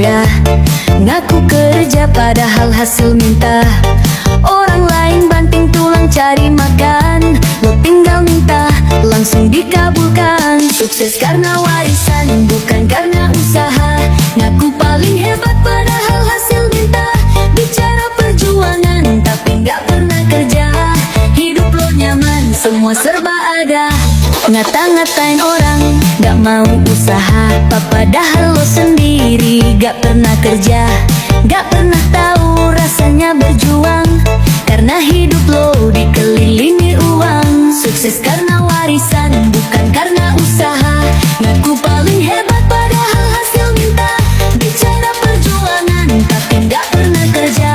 foya-foya, ngaku kerja padahal hasil minta. Orang lain banting tulang cari makan, lo tinggal minta langsung dikabulkan. Sukses karena warisan bukan karena usaha, ngaku paling hebat padahal hasil minta. Bicara perjuangan tapi nggak pernah kerja, hidup lo nyaman semua serba ada. Ngata-ngatain orang gak mau usaha, padahal lo sendiri gak pernah kerja, gak pernah tahu rasanya berjuang, karena hidup lo dikelilingi uang. Sukses karena warisan bukan karena usaha, ngaku paling hebat padahal hasil minta. Bicara perjuangan tapi gak pernah kerja,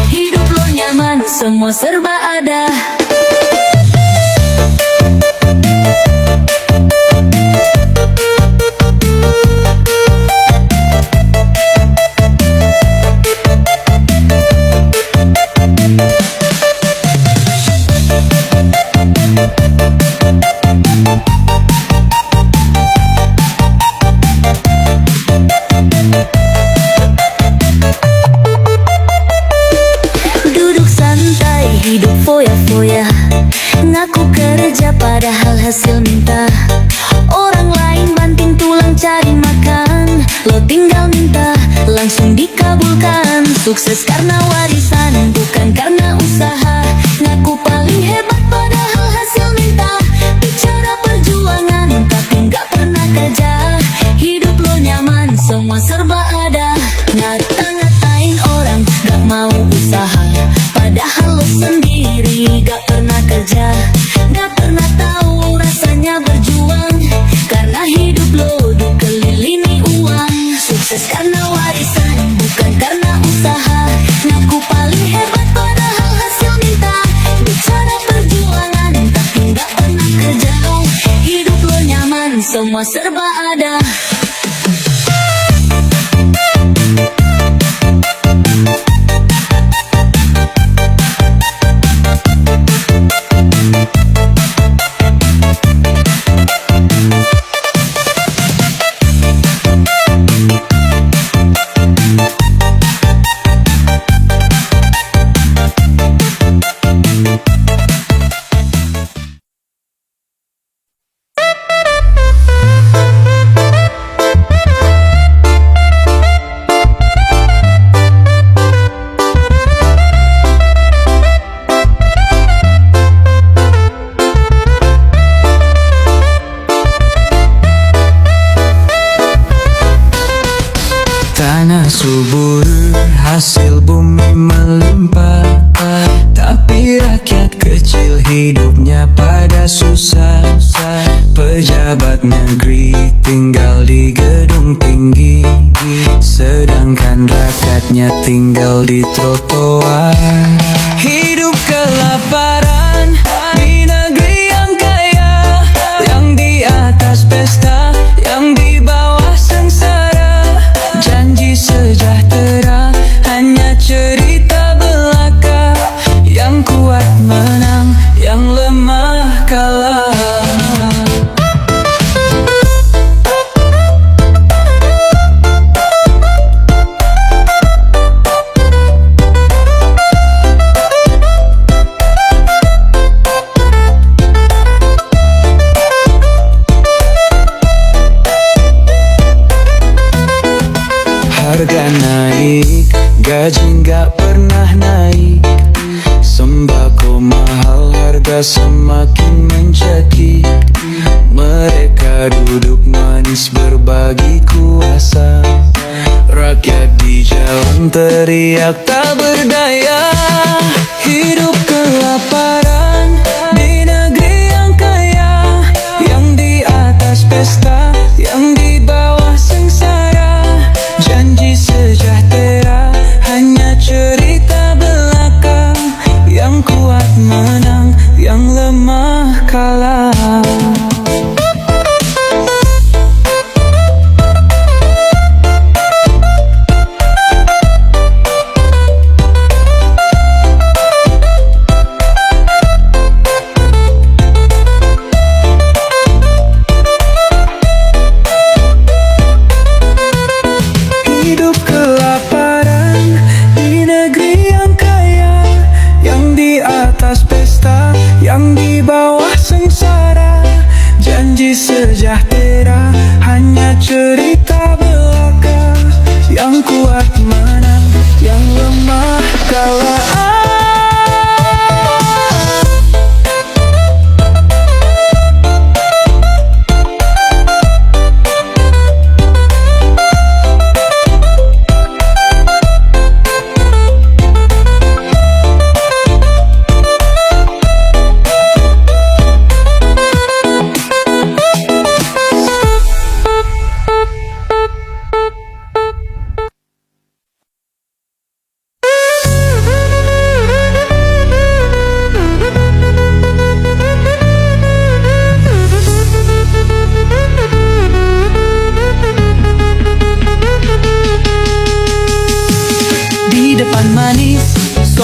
hidup lo nyaman semua serba ada. Hidup foya-foya, ngaku kerja padahal hasil minta. Orang lain banting tulang cari makan, lo tinggal minta langsung dikabulkan. Sukses karena warisan bukan karena usaha, ngaku paling hebat padahal hasil minta. Bicara perjuangan tapi gak pernah kerja, hidup lo nyaman semua serba ada. Ngata-ngatain orang gak mau usaha, padahal lo sendiri gak pernah kerja, gak pernah tahu rasanya berjuang, karena hidup lo dikelilingi uang. Sukses karena warisan bukan karena usaha, ngaku paling hebat padahal hasil minta. Bicara perjuangan tapi gak pernah kerja, hidup lo nyaman semua serba ada. Tanah subur, hasil bumi melimpah, tapi rakyat kecil hidupnya pada susah. Pejabat negeri tinggal di gedung tinggi, sedangkan rakyatnya tinggal di trotoar. Hidup kelaparan di negeri yang kaya, yang di atas pesta, yang di bawah sengsara. Janji sejahtera hanya cerita belaka, yang kuat menang, yang lemah kalah. Harga naik, gaji nggak pernah naik. Sembako mahal, harga semakin menjadi. Mereka duduk manis berbagi kuasa, rakyat di jalan teriak tak berdaya. Hidup kelaparan di negeri yang kaya, yang di atas pesta, yang di bawah sengsara. Janji sejahtera hanya cerita belaka, yang kuat menang, yang lemah kalah.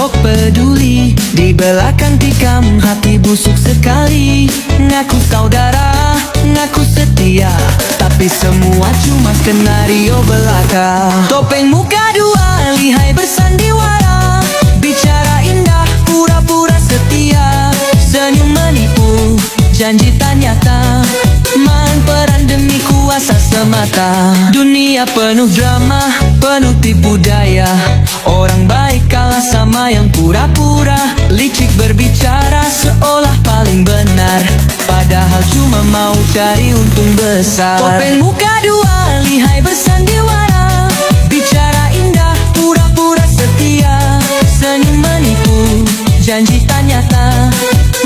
sok peduli. Di belakang tikam hati busuk sekali. Ngaku saudara, ngaku setia, tapi semua cuma skenario belaka. Topeng muka dua, lihai bersandiwara. Bicara indah, pura-pura setia. Senyum menipu, janji tak nyata. Main peran demi kuasa semata. Dunia penuh drama, penuh tipu daya. Orang baik kalah sama yang pura-pura. Licik berbicara seolah paling benar, padahal cuma mau cari untung besar. Topeng muka dua, lihai bersandiwara. Bicara indah, pura-pura setia. Senyum menipu, janji tak nyata.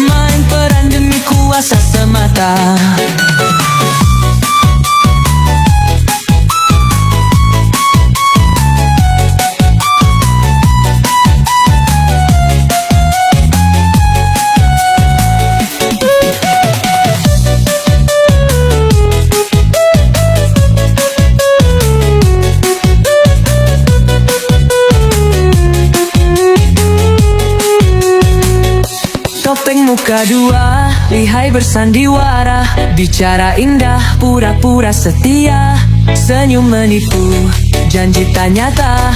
Main peran demi kuasa semata. Topeng muka dua, lihai bersandiwara. Bicara indah, pura-pura setia. Senyum menipu, janji tak nyata.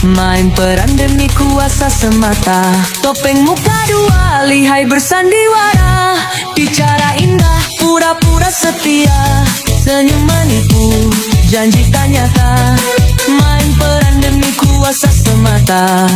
Main peran demi kuasa semata. Topeng muka dua, lihai bersandiwara. Bicara indah, pura-pura setia. Senyum menipu, janji tak nyata. Main peran demi kuasa semata.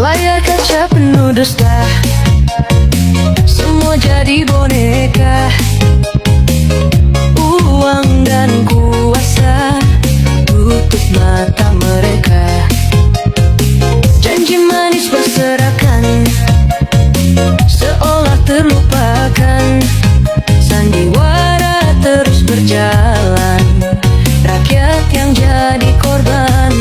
Layar kaca penuh dusta, semua jadi boneka. Uang dan kuasa tutup mata mereka. Janji manis berserakan, seolah terlupakan. Sandiwara terus berjalan, rakyat yang jadi korban.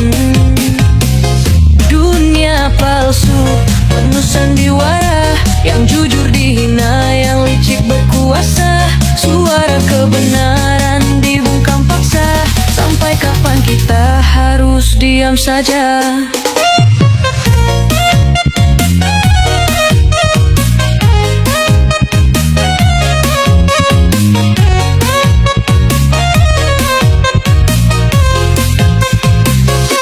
Dunia palsu, penuh sandiwara. Yang jujur dihina, yang licik berkuasa. Suara kebenaran dibungkam paksa. Sampai kapan kita harus diam saja?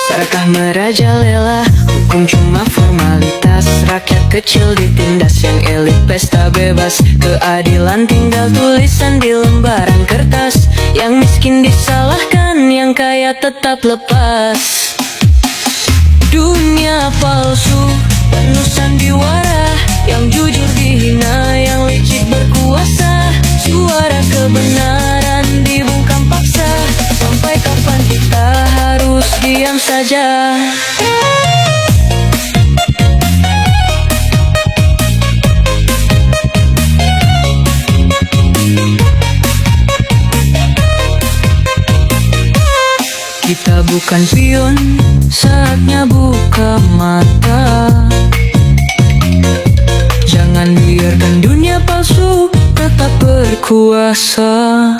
Serakah merajalela, hukum cuma formalitas. Rakyat kecil ditindas, yang elit pesta bebas. Keadilan tinggal tulisan di lembaran kertas. Yang miskin disalahkan, yang kaya tetap lepas. Dunia palsu, penuh sandiwara. Yang jujur dihina, yang licik berkuasa. Suara kebenaran dibungkam paksa. Sampai kapan kita harus diam saja? Kita bukan pion, saatnya buka mata. Jangan biarkan dunia palsu tetap berkuasa.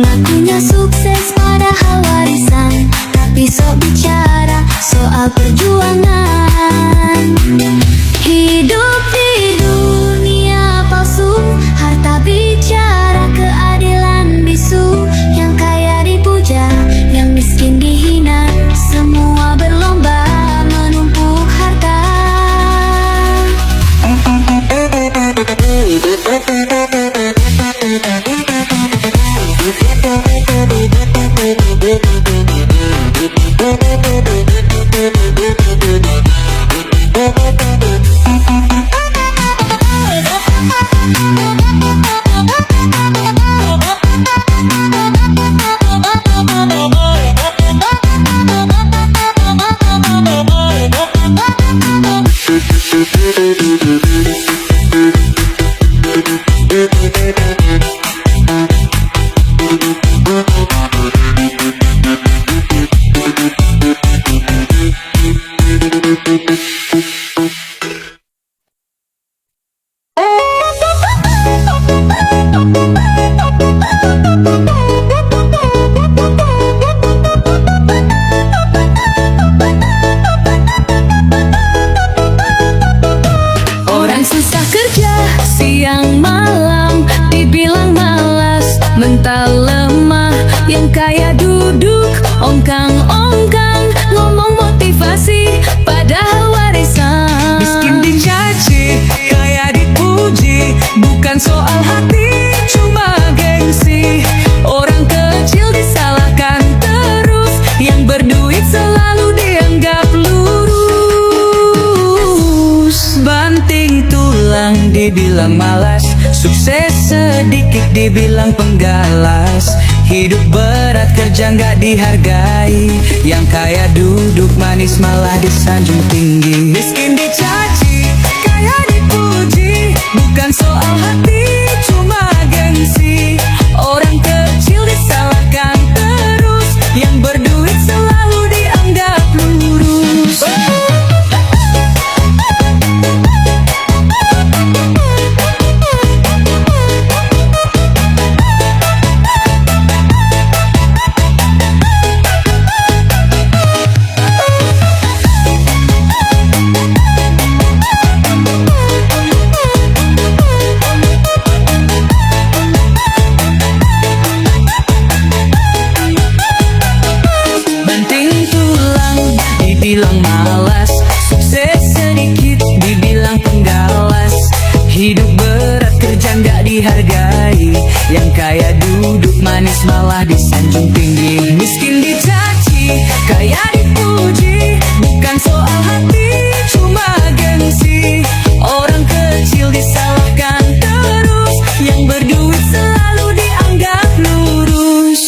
Ngakunya sukses padahal warisan, tapi sok bicara soal perjuangan. Hidup di dunia palsu, harta bicara keadilan bisu. Yang kaya dipuja, yang miskin dihina, semua berlomba menumpuk harta. Orang susah kerja siang malam, dibilang malas, mental lemah. Yang kaya duduk ongkang-ongkang, ngomong motivasi padahal warisan. Miskin dicaci, kaya dipuji, bukan soal hati, cuma gengsi. Orang kecil disalahkan terus, yang berduit selalu dianggap lurus. Banting tulang dibilang malas, sukses sedikit dibilang penggalas. Hidup berat kerja nggak dihargai, yang kaya duduk manis malah disanjung tinggi. Miskin dicaci, kaya dipuji, bukan soal hati, cuma gengsi. Orang kecil disalahkan terus, yang berduit selalu dianggap lurus. Dibilang malas, sukses sedikit dibilang penggalas. Hidup berat kerja nggak dihargai, yang kaya duduk manis malah disanjung tinggi. Miskin dicaci, kaya dipuji, bukan soal hati, cuma gengsi. Orang kecil disalahkan terus, yang berduit selalu dianggap lurus.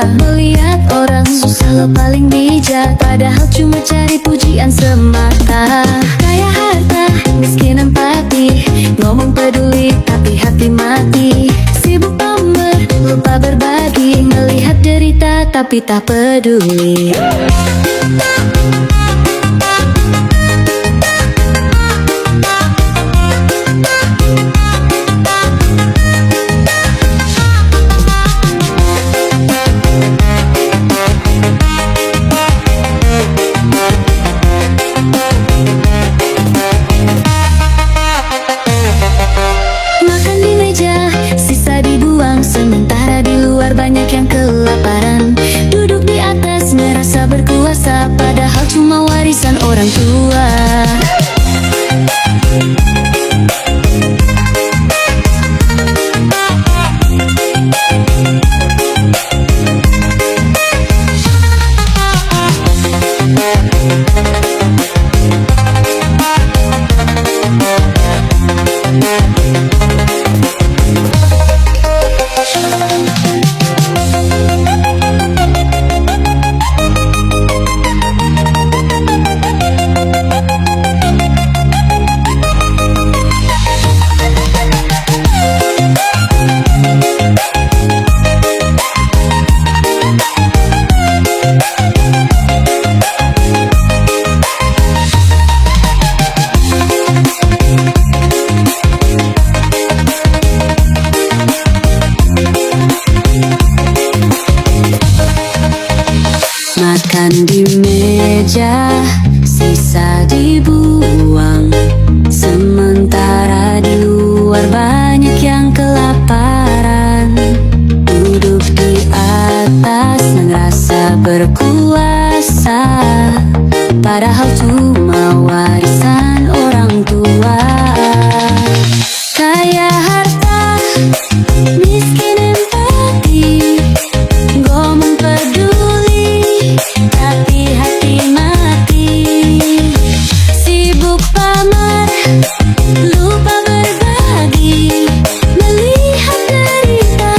Melihat orang susah lo paling bijak, padahal cuma cari pujian semata. Kaya harta, miskin empati, ngomong peduli tapi hati mati. Sibuk pamer, lupa berbagi, melihat derita tapi tak peduli. Makan Makan di meja, sisa dibuang. Sementara di luar banyak yang kelaparan. Duduk di atas ngerasa berkuasa, padahal cuma warisan orang tua. Kaya harta, miskin empati, ngomong peduli, tapi hati mati. Sibuk pamer, lupa berbagi, melihat derita,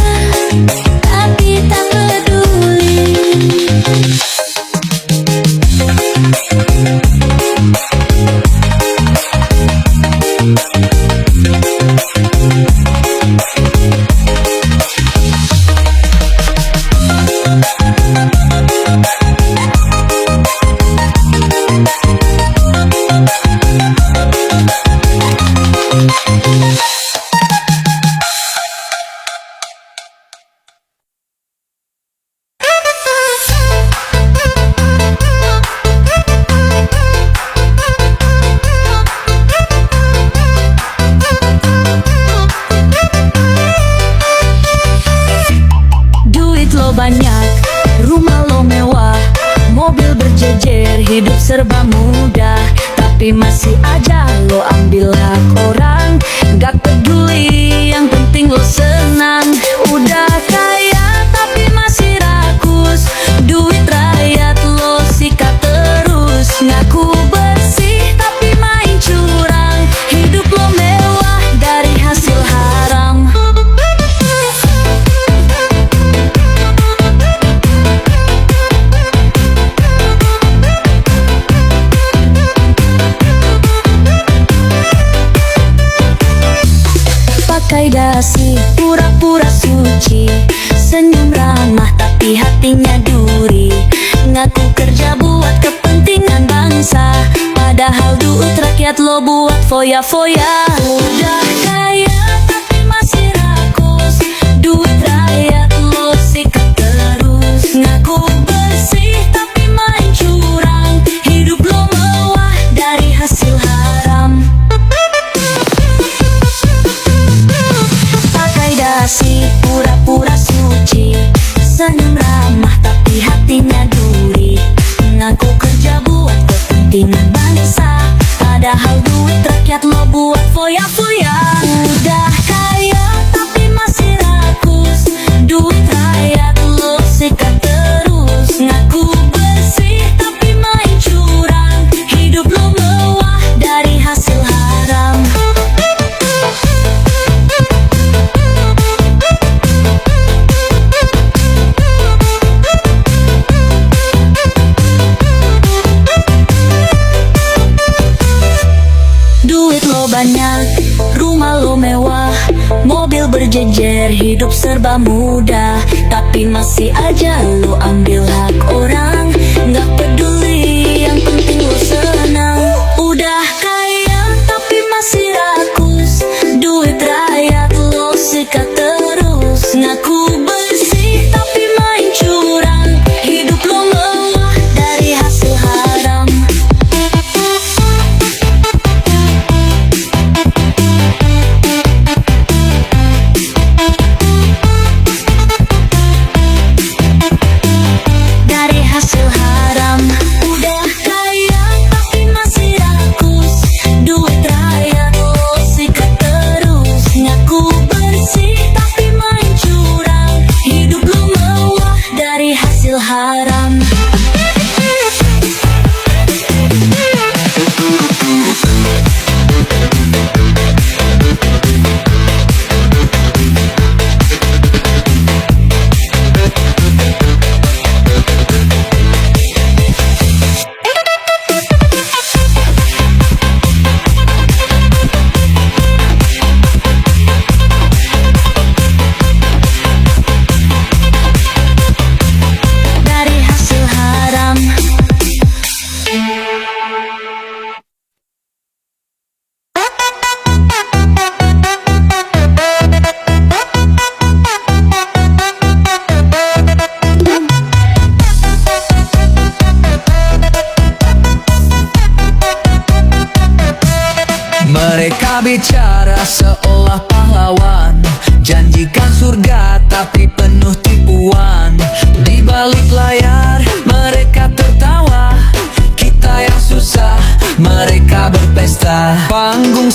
tapi tak peduli. Banyak, rumah lo mewah, mobil berjejer, hidup serba mudah, tapi masih aja lo ambil hak orang. Gak peduli, yang penting lo senang. Udah kaya tapi masih rakus, duit rakyat lo sikat terus. Ngaku bersih tapi main curang, hidup lo mewah dari hasil haram. Pakai dasi, pura-pura suci, senyum ramah tapi hatinya duri. Ngaku kerja buat kepentingan bangsa, padahal duit rakyat lo buat foya-foya. Udah kaya tapi masih rakus, duit rakyat lo sikat terus. Ngaku bersih tapi main curang, hidup lo mewah dari hasil haram. Dasi, pura-pura suci, senyum ramah tapi hatinya duri. Ngaku kerja buat kepentingan bangsa, padahal duit rakyat lo buat foya-foya. Udah kaya tapi masih rakus, duit rakyat lo sikat terus. Ngaku bersih tapi main curang, hidup lo mewah dari hasil haram. Duit lo banyak, rumah lo mewah, mobil berjejer, hidup serba mudah, tapi masih aja lo ambil hak orang. Gak peduli, yang penting lo senang. Udah kaya tapi masih rakus, duit rakyat lo sikat terus. Ngaku bersih tapi main curang, hidup lo mewah dari hasil haram. Dari hasil haram.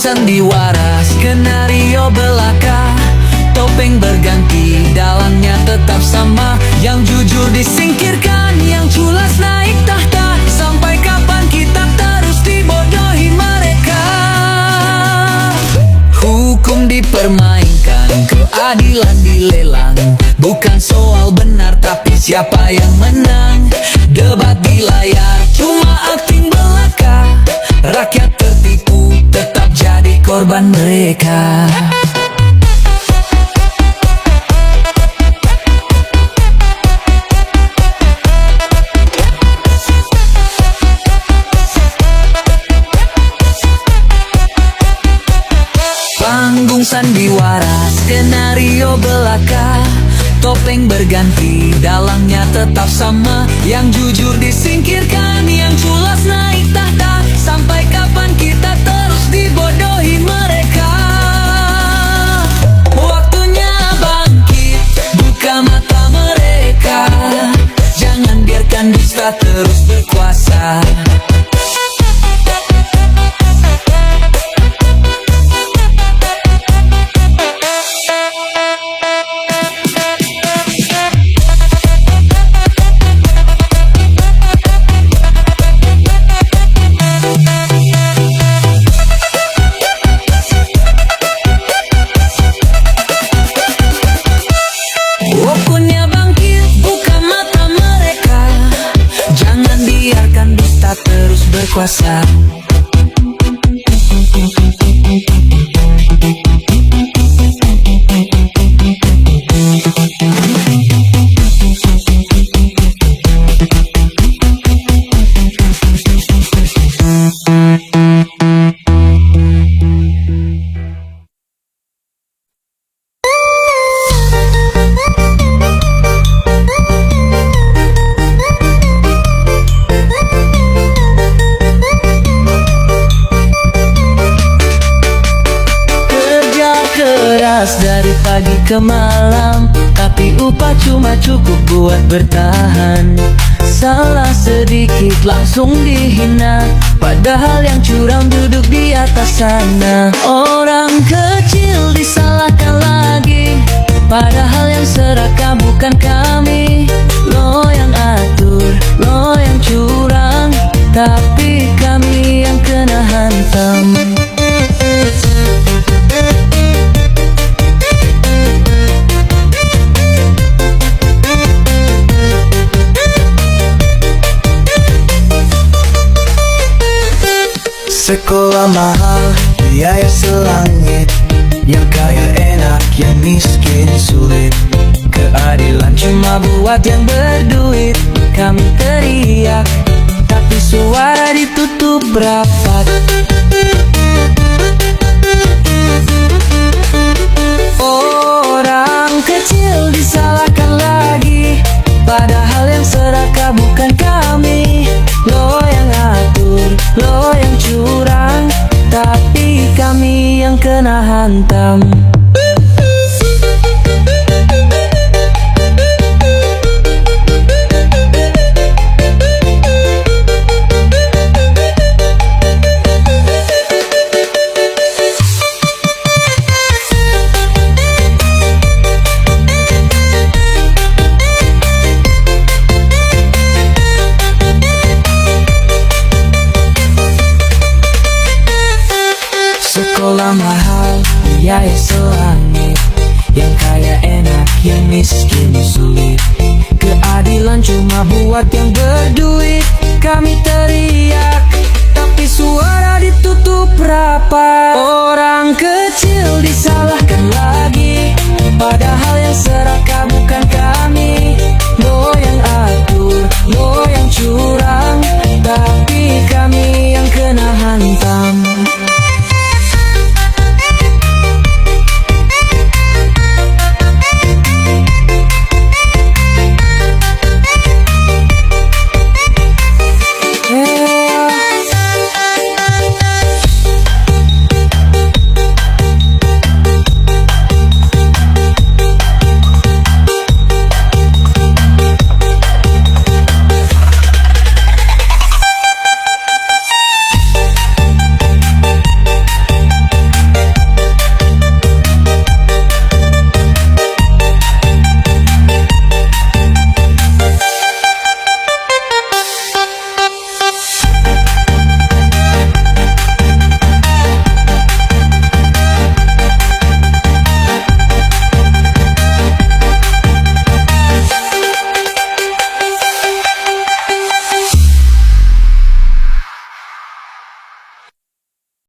sandiwara, skenario belaka. Topeng berganti, dalangnya tetap sama. Yang jujur disingkirkan, yang culas naik tahta. Sampai kapan kita terus dibodohi mereka? Hukum dipermainkan, keadilan dilelang. Bukan soal benar tapi siapa yang menang. Debat di layar cuma akting belaka. Rakyat tertipu, tetap jadi korban mereka. Panggung sandiwara, skenario belaka. Topeng berganti, dalangnya tetap sama. Yang jujur disingkirkan, yang culas naik tahta. Sampai kapan kita terus dibodohi mereka? Waktunya bangkit, buka mata mereka. Jangan biarkan dusta terus berkuasa. Waktunya bangkit, buka mata mereka. Jangan biarkan dusta terus berkuasa. Dari pagi ke malam, tapi upah cuma cukup buat bertahan. Salah sedikit langsung dihina, padahal yang curang duduk di atas sana. Orang kecil disalahkan lagi, padahal yang serakah bukan kami. Lo yang atur, lo yang curang, tapi kami yang kena hantam. Sekolah mahal, biaya selangit. Yang kaya enak, yang miskin sulit. Keadilan cuma buat yang berduit. Kami teriak, tapi suara ditutup rapat. Orang kecil disalahkan lagi, padahal yang serakah bukan kami. Lo yang atur, lo yang curang, tapi kami yang kena hantam. Sekolah mahal, biaya selangit. Yang kaya enak, yang miskin sulit. Keadilan cuma buat yang berduit. Kami teriak, tapi suara ditutup rapat. Orang